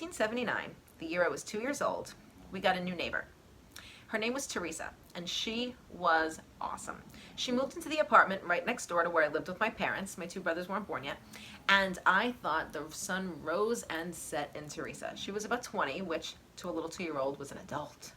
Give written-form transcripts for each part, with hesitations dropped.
1979, the year I was 2 years old, we got a new neighbor. Her name was Teresa, and she was awesome. She moved into the apartment right next door to where I lived with my parents. My two brothers weren't born yet. And I thought the sun rose and set in Teresa. She was about 20, which to a little 2-year-old was an adult.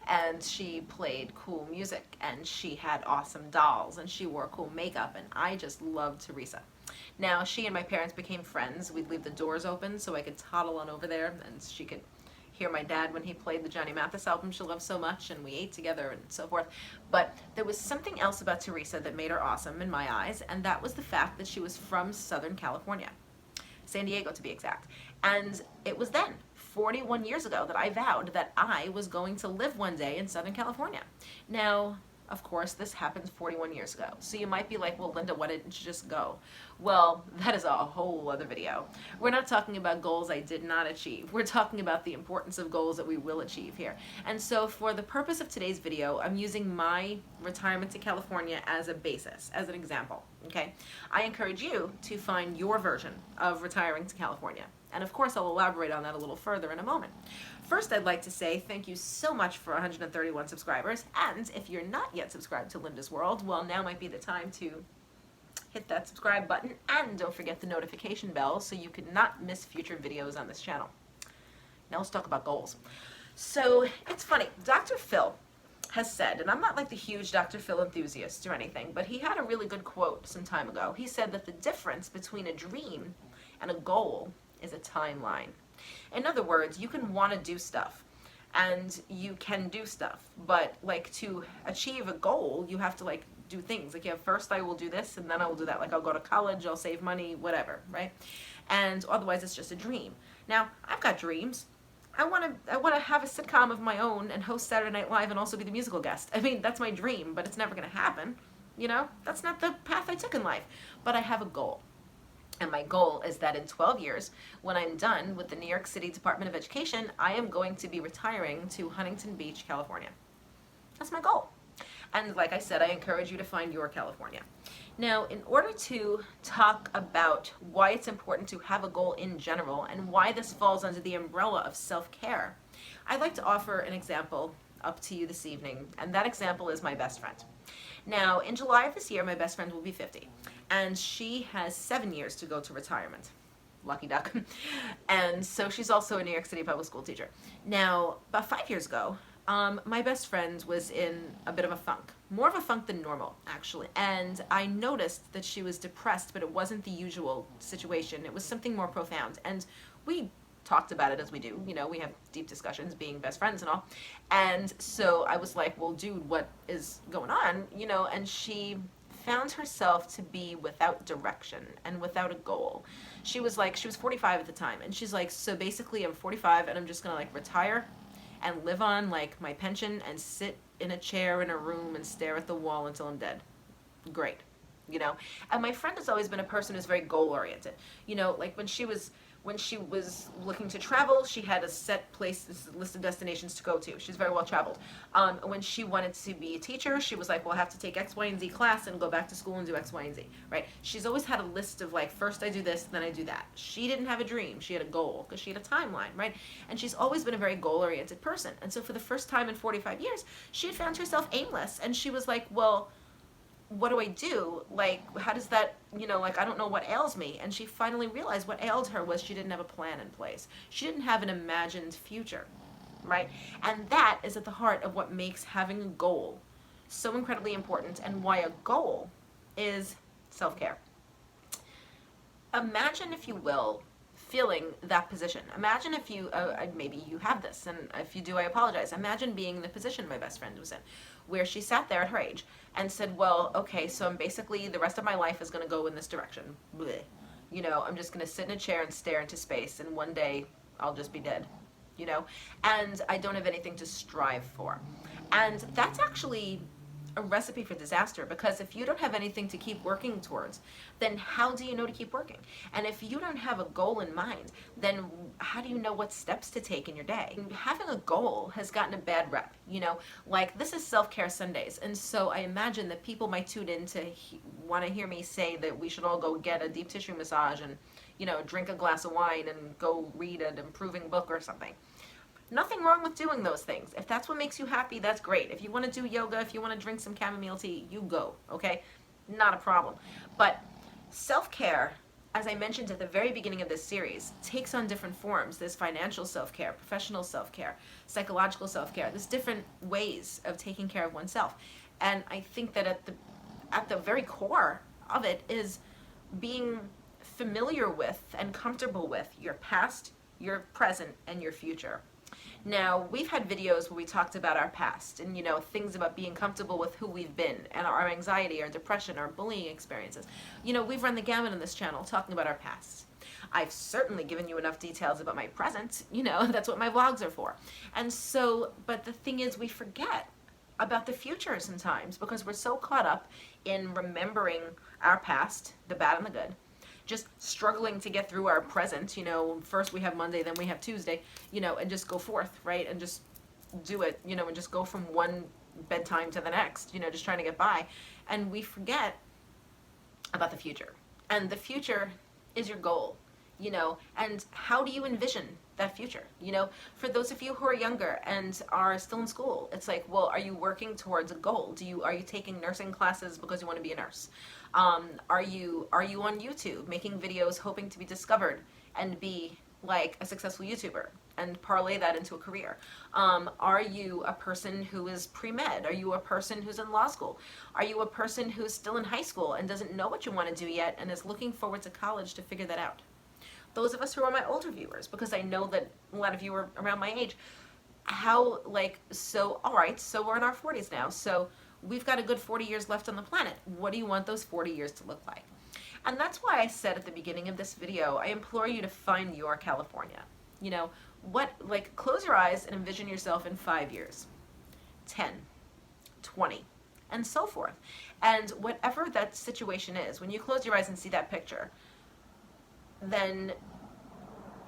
And she played cool music, and she had awesome dolls, and she wore cool makeup, and I just loved Teresa. Now, she and my parents became friends. We'd leave the doors open so I could toddle on over there, and she could hear my dad when he played the Johnny Mathis album she loved so much, and we ate together and so forth. But there was something else about Teresa that made her awesome in my eyes, and that was the fact that she was from Southern California, San Diego to be exact. And it was then, 41 years ago, that I vowed that I was going to live one day in Southern California. Now, of course, this happened 41 years ago. So you might be like, well, Linda, why didn't you just go? Well, that is a whole other video. We're not talking about goals I did not achieve. We're talking about the importance of goals that we will achieve here. And so for the purpose of today's video, I'm using my retirement to California as a basis, as an example, okay? I encourage you to find your version of retiring to California. And of course, I'll elaborate on that a little further in a moment. First, I'd like to say thank you so much for 131 subscribers. And if you're not yet subscribed to Linda's World, well, now might be the time to hit that subscribe button, and don't forget the notification bell so you can not miss future videos on this channel. Now let's talk about goals. So it's funny, Dr. Phil has said, and I'm not like the huge Dr. Phil enthusiast or anything, but he had a really good quote some time ago. He said that the difference between a dream and a goal is a timeline. In other words, you can want to do stuff, and you can do stuff, but like to achieve a goal, you have to like do things. Like, yeah, first I will do this, and then I will do that. Like, I'll go to college, I'll save money, whatever, right? And otherwise, it's just a dream. Now, I've got dreams. I want to have a sitcom of my own and host Saturday Night Live and also be the musical guest. I mean, that's my dream, but it's never going to happen. You know, that's not the path I took in life. But I have a goal. And my goal is that in 12 years, when I'm done with the New York City Department of Education, I am going to be retiring to Huntington Beach, California. That's my goal. And like I said, I encourage you to find your California. Now, in order to talk about why it's important to have a goal in general and why this falls under the umbrella of self-care, I'd like to offer an example up to you this evening, and that example is my best friend. Now, in July of this year, my best friend will be 50, and she has 7 years to go to retirement. Lucky duck. And so she's also a New York City public school teacher. Now, about 5 years ago, my best friend was in a bit of a funk. More of a funk than normal, actually. And I noticed that she was depressed, but it wasn't the usual situation. It was something more profound. And we talked about it as we do. You know, we have deep discussions being best friends and all. And so I was like, well, dude, what is going on? You know, and she found herself to be without direction and without a goal. She was 45 at the time. And she's like, so basically I'm 45 and I'm just going to like retire and live on like my pension and sit in a chair in a room and stare at the wall until I'm dead. Great. You know, and my friend has always been a person who's very goal oriented. You know, like when she was looking to travel, she had a set place, list of destinations to go to. She's very well traveled. When she wanted to be a teacher, she was like, well, I have to take X, Y, and Z class and go back to school and do X, Y, and Z, right? She's always had a list of like, first I do this, then I do that. She didn't have a dream. She had a goal because she had a timeline, right? And she's always been a very goal-oriented person. And so for the first time in 45 years, she had found herself aimless. And she was like, well, what do I do? Like, how does that, you know, like, I don't know what ails me. And she finally realized what ailed her was she didn't have a plan in place. She didn't have an imagined future, right? And that is at the heart of what makes having a goal so incredibly important and why a goal is self-care. Imagine, if you will, feeling that position. Imagine if you, maybe you have this, and if you do, I apologize. Imagine being in the position my best friend was in, where she sat there at her age and said, well, okay, so I'm basically, the rest of my life is going to go in this direction. Blech. You know, I'm just going to sit in a chair and stare into space, and one day I'll just be dead, you know, and I don't have anything to strive for. And that's actually a recipe for disaster, because if you don't have anything to keep working towards, then how do you know to keep working? And if you don't have a goal in mind, then how do you know what steps to take in your day? Having a goal has gotten a bad rep, you know, like this is Self-Care Sundays, and so I imagine that people might tune in to want to hear me say that we should all go get a deep tissue massage and, drink a glass of wine and go read an improving book or something. Nothing wrong with doing those things. If that's what makes you happy, that's great. If you want to do yoga, if you want to drink some chamomile tea, you go, okay? Not a problem. But self-care, as I mentioned at the very beginning of this series, takes on different forms. There's financial self-care, professional self-care, psychological self-care. There's different ways of taking care of oneself. And I think that at the very core of it is being familiar with and comfortable with your past, your present, and your future. Now, we've had videos where we talked about our past and, things about being comfortable with who we've been and our anxiety, our depression, our bullying experiences. We've run the gamut on this channel talking about our past. I've certainly given you enough details about my present, that's what my vlogs are for. And so, but the thing is, we forget about the future sometimes because we're so caught up in remembering our past, the bad and the good, just struggling to get through our present, first we have Monday, then we have Tuesday, and just go forth, right? And just do it, and just go from one bedtime to the next, just trying to get by. And we forget about the future. And the future is your goal, and how do you envision that future? For those of you who are younger and are still in school, it's like, well, are you working towards a goal? Are you taking nursing classes because you want to be a nurse? Are you on YouTube making videos hoping to be discovered and be like a successful YouTuber and parlay that into a career? Are you a person who is pre-med? Are you a person who's in law school? Are you a person who's still in high school and doesn't know what you want to do yet and is looking forward to college to figure that out? Those of us who are my older viewers, because I know that a lot of you are around my age, all right, so we're in our 40s now, so we've got a good 40 years left on the planet. What do you want those 40 years to look like? And that's why I said at the beginning of this video, I implore you to find your California. Close your eyes and envision yourself in 5 years, 10, 20, and so forth. And whatever that situation is, when you close your eyes and see that picture, then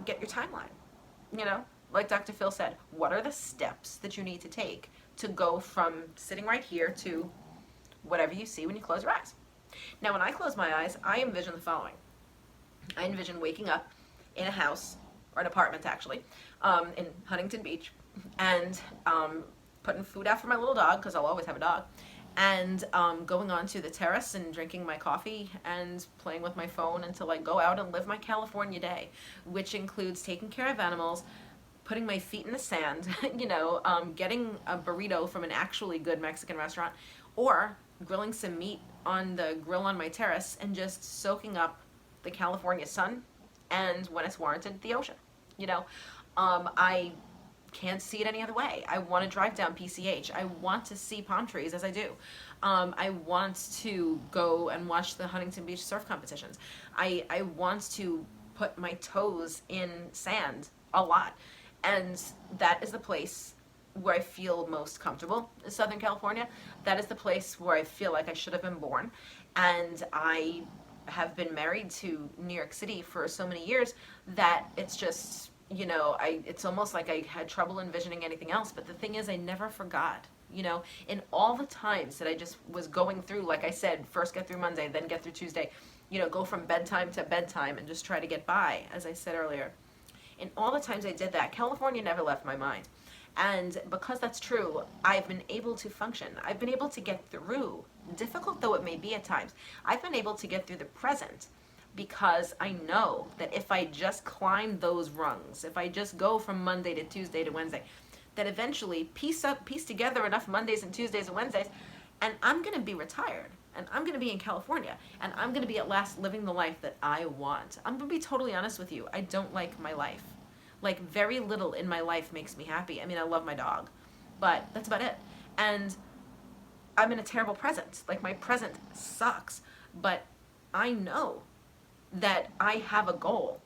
get your timeline. Like Dr. Phil said, what are the steps that you need to take to go from sitting right here to whatever you see when you close your eyes? Now, when I close my eyes, I envision the following. I envision waking up in a house, or an apartment actually, in Huntington Beach, and putting food out for my little dog, because I'll always have a dog, and going onto the terrace and drinking my coffee and playing with my phone until I go out and live my California day, which includes taking care of animals, putting my feet in the sand, getting a burrito from an actually good Mexican restaurant, or grilling some meat on the grill on my terrace and just soaking up the California sun and, when it's warranted, the ocean. I can't see it any other way. I want to drive down PCH. I want to see palm trees as I do. I want to go and watch the Huntington Beach surf competitions. I want to put my toes in sand a lot. And that is the place where I feel most comfortable in Southern California. That is the place where I feel like I should have been born. And I have been married to New York City for so many years that it's just, it's almost like I had trouble envisioning anything else. But the thing is, I never forgot, in all the times that I just was going through, like I said, first get through Monday, then get through Tuesday, go from bedtime to bedtime and just try to get by, as I said earlier. In all the times I did that, California never left my mind. And because that's true, I've been able to function. I've been able to get through, difficult though it may be at times, I've been able to get through the present because I know that if I just climb those rungs, if I just go from Monday to Tuesday to Wednesday, that eventually piece together enough Mondays and Tuesdays and Wednesdays, and I'm going to be retired. And I'm going to be in California, and I'm going to be at last living the life that I want. I'm going to be totally honest with you. I don't like my life. Like, very little in my life makes me happy. I mean, I love my dog, but that's about it. And I'm in a terrible present. Like, my present sucks, but I know that I have a goal.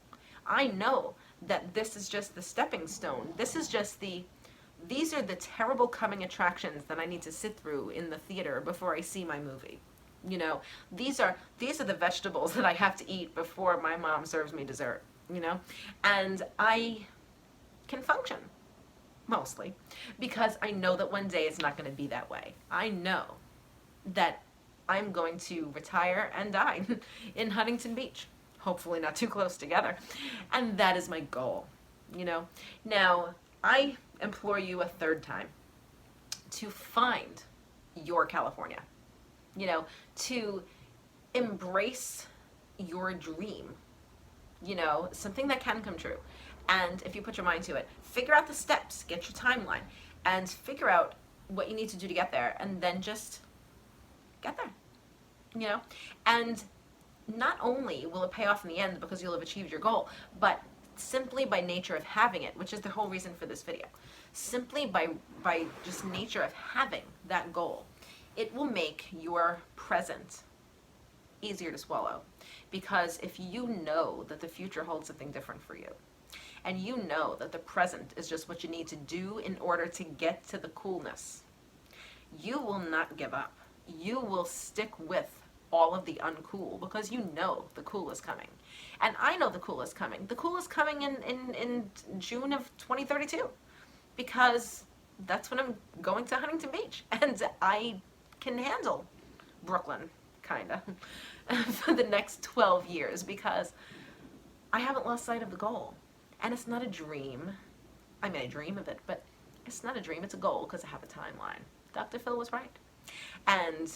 I know that this is just the stepping stone. These are the terrible coming attractions that I need to sit through in the theater before I see my movie. These are the vegetables that I have to eat before my mom serves me dessert, and I can function mostly because I know that one day it's not going to be that way. I know that I'm going to retire and die in Huntington Beach, hopefully not too close together. And that is my goal, you know. Now, I implore you a third time to find your California, you know, to embrace your dream, you know, something that can come true. And if you put your mind to it, figure out the steps, get your timeline, and figure out what you need to do to get there, and then just get there, you know. And not only will it pay off in the end because you'll have achieved your goal, but simply by nature of having it, which is the whole reason for this video, simply by just nature of having that goal, it will make your present easier to swallow. Because if you know that the future holds something different for you, and you know that the present is just what you need to do in order to get to the coolness, you will not give up. You will stick with all of the uncool because you know the cool is coming. And I know the cool is coming. The cool is coming in June of 2032 because that's when I'm going to Huntington Beach, and I can handle Brooklyn, kinda, for the next 12 years because I haven't lost sight of the goal. And it's not a dream. I mean, I dream of it, but it's not a dream, it's a goal because I have a timeline. Dr. Phil was right. And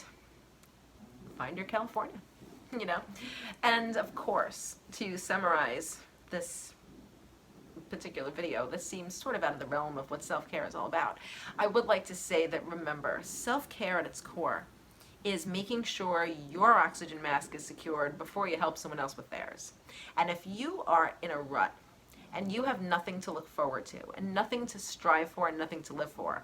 find your California, you know? And of course, to summarize this particular video, this seems sort of out of the realm of what self-care is all about. I would like to say that, remember, self-care at its core is making sure your oxygen mask is secured before you help someone else with theirs. And if you are in a rut and you have nothing to look forward to and nothing to strive for and nothing to live for,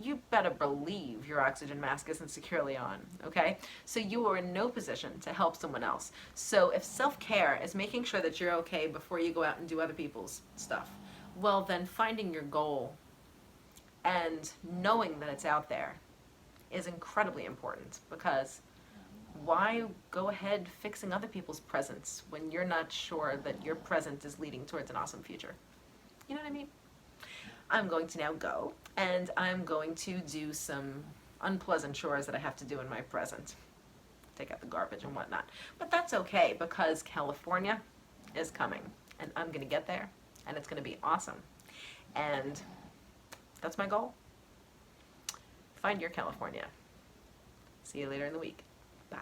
you better believe your oxygen mask isn't securely on, okay? So you are in no position to help someone else. So if self-care is making sure that you're okay before you go out and do other people's stuff, well then finding your goal and knowing that it's out there is incredibly important, because why go ahead fixing other people's presents when you're not sure that your present is leading towards an awesome future? You know what I mean? I'm going to now go, and I'm going to do some unpleasant chores that I have to do in my present. Take out the garbage and whatnot. But that's okay, because California is coming, and I'm going to get there, and it's going to be awesome. And that's my goal. Find your California. See you later in the week. Bye.